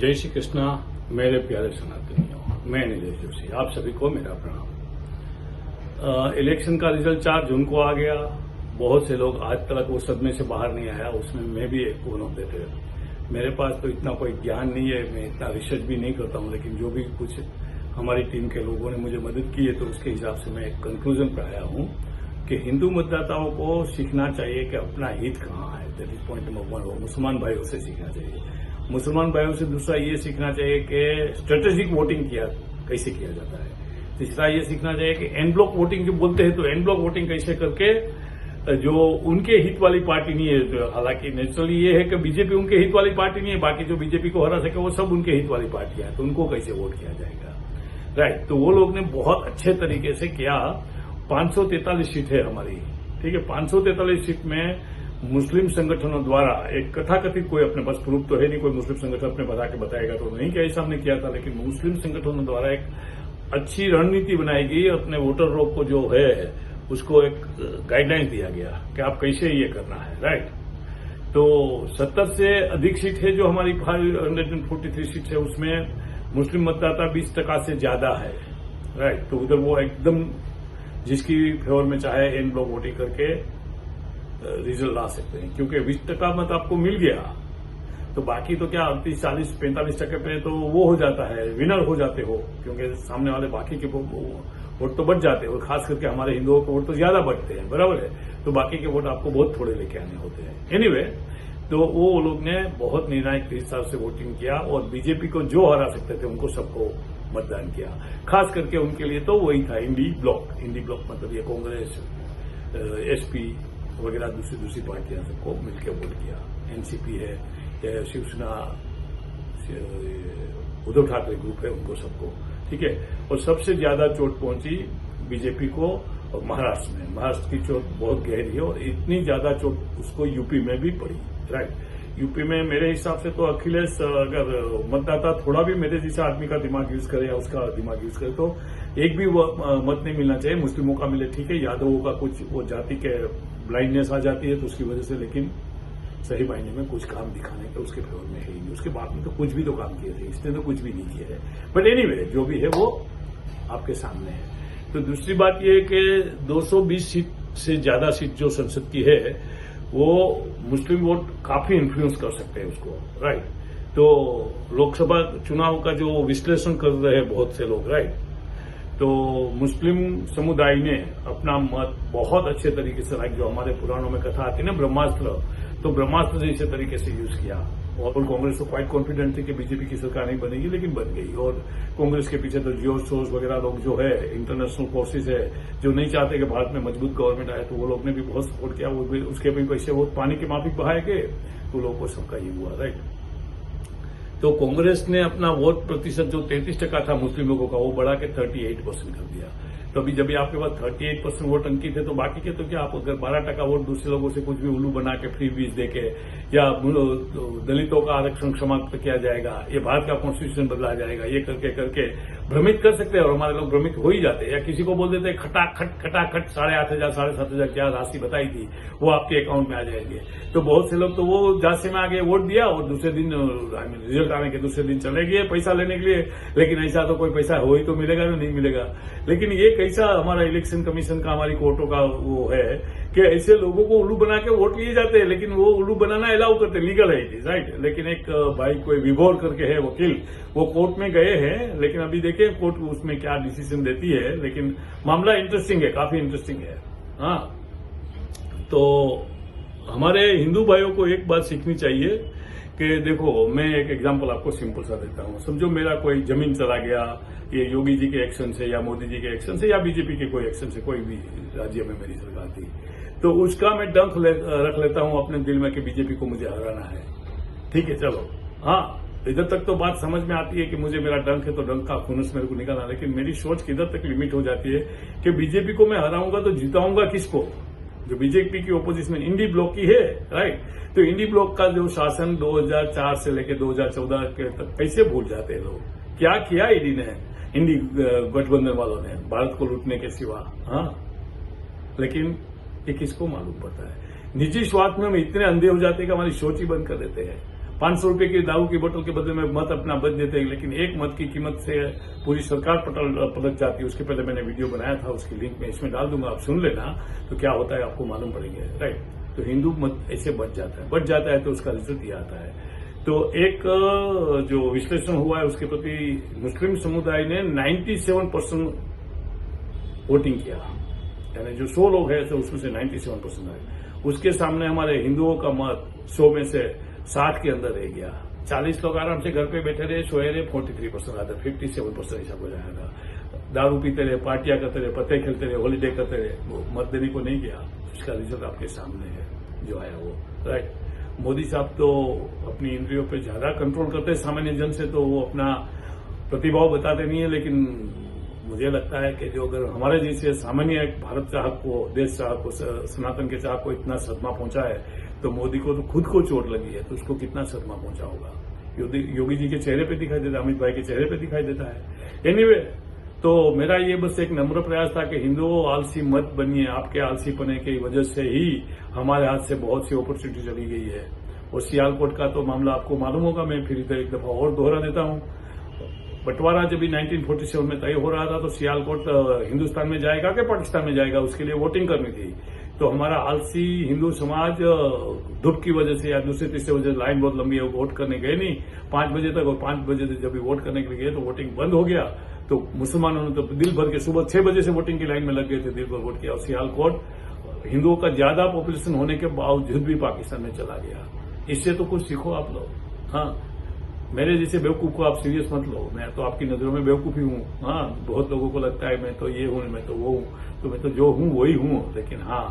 जय श्री कृष्णा। मेरे प्यारे सनातनियों, मैं नीलेश जोशी, आप सभी को मेरा प्रणाम। इलेक्शन का रिजल्ट 4 जून को आ गया। बहुत से लोग आज तक वो सदमे से बाहर नहीं आया, उसमें मैं भी एक वन ऑफ दैट है। मेरे पास तो इतना कोई ज्ञान नहीं है, मैं इतना रिसर्च भी नहीं करता हूं, लेकिन जो भी कुछ हमारी टीम के लोगों ने मुझे मदद की है तो उसके हिसाब से मैं एक कंक्लूजन पर आया हूं कि हिंदू मतदाताओं को सीखना चाहिए कि अपना हित कहाँ है। That is point number 1। वो मुसलमान भाइयों से सीखना चाहिए। मुसलमान भाइयों से दूसरा ये सीखना चाहिए कि स्ट्रेटेजिक वोटिंग कैसे किया जाता है। तीसरा ये सीखना चाहिए कि एन ब्लॉक वोटिंग जो बोलते हैं, तो एन ब्लॉक वोटिंग कैसे करके जो उनके हित वाली पार्टी नहीं है, जो हालांकि नेचुरली ये है कि बीजेपी उनके हित वाली पार्टी नहीं है, बाकी जो बीजेपी को हरा सके वो सब उनके हित वाली पार्टियां हैं, तो उनको कैसे वोट किया जाएगा। राइट। तो वो लोग ने बहुत अच्छे तरीके से किया। 543 सीट है हमारी, ठीक है। 543 सीट में मुस्लिम संगठनों द्वारा एक कथाकथित, कोई अपने पास प्रूफ तो है नहीं, कोई मुस्लिम संगठन अपने बता के बताएगा तो नहीं कि ऐसा हमने किया था, लेकिन मुस्लिम संगठनों द्वारा एक अच्छी रणनीति बनाई गई। अपने वोटर रोग को जो है उसको एक गाइडलाइंस दिया गया कि आप कैसे ये करना है। राइट। तो 70 से अधिक सीट है जो हमारी 543 सीट है, उसमें मुस्लिम मतदाता 20% से ज्यादा है। राइट। तो उधर वो एकदम जिसकी फेवर में चाहे एन ब्लॉक वोटिंग करके रिजल्ट ला सकते हैं, क्योंकि 20% मत आपको मिल गया तो बाकी तो क्या 38, 40, 45% पे तो वो हो जाता है, विनर हो जाते हो, क्योंकि सामने वाले बाकी के वोट तो बढ़ जाते हैं, और खास करके हमारे हिंदुओं के वोट तो ज्यादा बढ़ते हैं, बराबर है। तो बाकी के वोट आपको बहुत थोड़े लेके आने होते हैं। एनीवे, तो वो लोग ने बहुत निर्णायक हिसाब से वोटिंग किया और बीजेपी को जो हरा सकते थे उनको सबको मतदान किया। खास करके उनके लिए तो वही था इंडी ब्लॉक मतलब ये कांग्रेस, एसपी वगैरह दूसरी पार्टियां सबको मिलकर वोट किया। एनसीपी है या शिवसेना, उद्धव ठाकरे ग्रुप है, उनको सबको, ठीक है। और सबसे ज्यादा चोट पहुंची बीजेपी को और महाराष्ट्र में। महाराष्ट्र की चोट बहुत गहरी है और इतनी ज्यादा चोट उसको यूपी में भी पड़ी। राइट। यूपी में मेरे हिसाब से तो अखिलेश, अगर मतदाता थोड़ा भी मेरे जैसा आदमी का दिमाग यूज करे या उसका दिमाग यूज करे तो एक भी मत नहीं मिलना चाहिए। मुस्लिमों का मिले, ठीक है, यादवों का कुछ वो जाति के ब्लाइंडनेस आ जाती है तो उसकी वजह से, लेकिन सही मायने में कुछ काम दिखाने का उसके फेवर में है ही नहीं। उसके बाद में तो कुछ भी तो काम किए थे, इसने तो कुछ भी नहीं किया है। बट एनीवे, जो भी है वो आपके सामने है। तो दूसरी बात यह है कि 220 सीट से ज्यादा सीट जो संसद की है वो मुस्लिम वोट काफी इन्फ्लुएंस कर सकते हैं उसको। राइट। तो लोकसभा चुनाव का जो विश्लेषण कर रहे हैं बहुत से लोग, राइट, तो मुस्लिम समुदाय ने अपना मत बहुत अच्छे तरीके से, लाइक जो हमारे पुराणों में कथा आती है ना ब्रह्मास्त्र, तो ब्रह्मास्त्र जैसे तरीके से यूज किया। और कांग्रेस तो क्वाइट कॉन्फिडेंट थी कि बीजेपी की सरकार नहीं बनेगी, लेकिन बन गई। और कांग्रेस के पीछे तो जियो सोर्स वगैरह लोग जो है, इंटरनेशनल फोर्सेज है, जो नहीं चाहते कि भारत में मजबूत गवर्नमेंट आए, तो वो लोग ने भी बहुत सपोर्ट किया। वो भी उसके भी पैसे वो पानी के माफिक बहाए गए, तो लोगों को सबका ये हुआ। राइट। तो कांग्रेस ने अपना वोट प्रतिशत जो 33% था मुस्लिम लोगों का, वो बढ़ा के 38% कर दिया। तो अभी जब आपके पास 38% वोट अंकित है तो बाकी के तो क्या, आप अगर 12% वोट दूसरे लोगों से कुछ भी उल्लू बना के फ्री बीज देके, या दलितों का आरक्षण समाप्त किया जाएगा, ये भारत का कॉन्स्टिट्यूशन बदला जाएगा, ये करके भ्रमित कर सकते हैं। और हमारे लोग भ्रमित हो ही जाते हैं। या किसी को बोल देते हैं खटाखट 8,500 7,500 क्या राशि बताई थी वो आपके अकाउंट में आ जाएंगे। तो बहुत से लोग तो वो जांचे में आगे वोट दिया और दूसरे दिन रिजल्ट आने के दूसरे दिन चले गए पैसा लेने के लिए। लेकिन ऐसा तो कोई पैसा हो ही तो मिलेगा ना, नहीं मिलेगा। लेकिन ये कैसा हमारा इलेक्शन कमीशन का, हमारी कोर्टों का वो है कि ऐसे लोगों को उल्लू बना के वोट लिए जाते हैं, लेकिन वो उल्लू बनाना अलाउ करते, लीगल है इट इज, राइट। लेकिन एक भाई कोई विभोर करके है वकील, वो कोर्ट में गए हैं, लेकिन अभी देखिए कोर्ट उसमें क्या डिसीजन देती है। लेकिन मामला इंटरेस्टिंग है, काफी इंटरेस्टिंग है। हाँ, तो हमारे हिंदू भाइयों को एक बात सीखनी चाहिए कि देखो, मैं एक एग्जांपल आपको सिंपल सा देता हूं। समझो मेरा कोई जमीन चला गया, ये योगी जी के एक्शन से या मोदी जी के एक्शन से या बीजेपी के कोई एक्शन से, कोई भी राज्य में मेरी सरकार थी, तो उसका मैं डंक रख लेता हूं अपने दिल में कि बीजेपी को मुझे हराना है। ठीक है, चलो, हाँ, इधर तक तो बात समझ में आती है कि मुझे मेरा डंक है तो डंक का खुनस मेरे को निकालना। लेकिन मेरी सोच किधर तक लिमिट हो जाती है कि बीजेपी को मैं हराऊंगा तो जिताऊंगा किसको? जो बीजेपी की ओपोजिशन इंडी ब्लॉक की है, राइट। तो इंडी ब्लॉक का जो शासन 2004 से लेकर 2014 के तक कैसे भूल जाते हैं लोग? क्या किया ईडी ने, इंडी गठबंधन वालों ने, भारत को लूटने के सिवा? हाँ, लेकिन ये किसको मालूम पड़ता है? निजी स्वार्थ में हम इतने अंधे हो जाते हैं कि हमारी सोच ही बंद कर देते हैं। 500 रुपए की दारू की बोतल के बदले में मत अपना बच देते हैं, लेकिन एक मत की कीमत से पूरी सरकार पलट जाती है। उसके पहले मैंने वीडियो बनाया था, उसकी लिंक मैं इसमें डाल दूंगा, आप सुन लेना, तो क्या होता है आपको मालूम पड़ेंगे। राइट, तो हिंदू मत ऐसे बच जाता है तो उसका रिजल्ट ये आता है। तो एक जो विश्लेषण हुआ है उसके प्रति मुस्लिम समुदाय ने 97% वोटिंग किया, यानी जो 100 लोग हैं तो उसमें से 97% आए। उसके सामने हमारे हिंदुओं का मत 100 में से 60 के अंदर रह गया। 40 लोग आराम से घर पे बैठे रहे, सोए रहे, 43% आता, 57% हिसाब हो जाएगा। दारू पीते रहे, पार्टियां करते रहे, पत्ते खेलते रहे, हॉलीडे करते रहे, वो मत देने को नहीं गया। उसका रिजल्ट आपके सामने है जो आया वो। राइट, मोदी साहब तो अपनी इंद्रियों पे ज्यादा कंट्रोल करते हैं सामान्य जन से, तो वो अपना प्रतिभाव बताते नहीं है। लेकिन मुझे लगता है कि जो अगर हमारे जैसे सामान्य एक भारत चाहक को, देश चाहक को, सनातन के चाहक को इतना सदमा पहुंचा है, तो मोदी को तो खुद को चोट लगी है, तो उसको कितना सदमा पहुंचा होगा। योगी जी के चेहरे पे दिखाई देता है, अमित भाई के चेहरे पे दिखाई देता है। एनीवे, तो मेरा ये बस एक नम्र प्रयास था कि हिंदुओं आलसी मत बनिए। आपके आलसीपने की वजह से ही हमारे हाथ से बहुत सी अपॉर्चुनिटी चली गई है। और सियालकोट का तो मामला आपको मालूम होगा, मैं फिर इधर एक दफा और दोहरा देता हूं। बंटवारा जब 1947 में तय हो रहा था तो सियालकोट हिंदुस्तान में जाएगा कि पाकिस्तान में जाएगा, उसके लिए वोटिंग करनी थी। तो हमारा आलसी हिंदू समाज धूप की वजह से या दूसरे तीसरे वजह से, लाइन बहुत लंबी है, वोट करने गए नहीं 5 बजे तक, और 5 बजे से जब भी वोट करने के लिए गए तो वोटिंग बंद हो गया। तो मुसलमानों ने तो दिल भर के सुबह 6 बजे से वोटिंग की लाइन में लग गए थे, दिल भर वोट किया। और सियालकोट हिंदुओं का ज्यादा पॉपुलेशन होने के बावजूद भी पाकिस्तान में चला गया। इससे तो कुछ सीखो आप लोग। हाँ, मेरे जैसे बेवकूफ को आप सीरियस मत लो, मैं तो आपकी नजरों में बेवकूफ ही हूँ। हाँ, बहुत लोगों को लगता है मैं तो ये हूँ, मैं तो वो हूँ, तो मैं तो जो हूँ वही हूँ। लेकिन हाँ,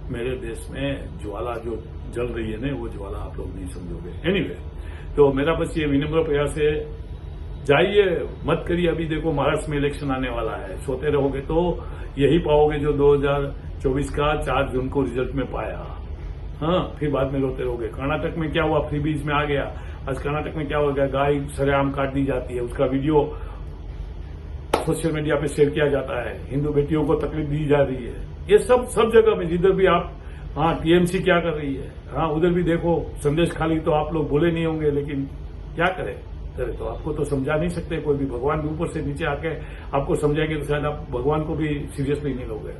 मेरे देश में ज्वाला जो जल रही है ना, वो ज्वाला आप लोग नहीं समझोगे। एनीवे, तो मेरा बस ये विनम्र प्रयास है, जाइए मत करिए। अभी देखो महाराष्ट्र में इलेक्शन आने वाला है, सोते रहोगे तो यही पाओगे जो 2024 का 4 जून को रिजल्ट में पाया। हाँ, फिर बाद में रोते रहोगे। कर्नाटक में क्या हुआ, फ्री बीज में आ गया। आज कर्नाटक में क्या हो गया, गाय सरेआम काट दी जाती है, उसका वीडियो सोशल मीडिया पे शेयर किया जाता है, हिंदू बेटियों को तकलीफ दी जा रही है। ये सब जगह में जिधर भी आप, हाँ, टीएमसी क्या कर रही है, हाँ, उधर भी देखो। संदेश खाली तो आप लोग बोले नहीं होंगे, लेकिन क्या करें, तो आपको तो समझा नहीं सकते कोई भी। भगवान भी ऊपर से नीचे आके आपको समझाएंगे तो शायद आप भगवान को भी सीरियसली नहीं लोगे।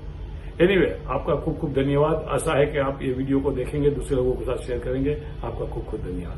एनीवे, आपका खूब खूब धन्यवाद। आशा है कि आप ये वीडियो को देखेंगे, दूसरे लोगों के साथ शेयर करेंगे। आपका खूब खूब धन्यवाद।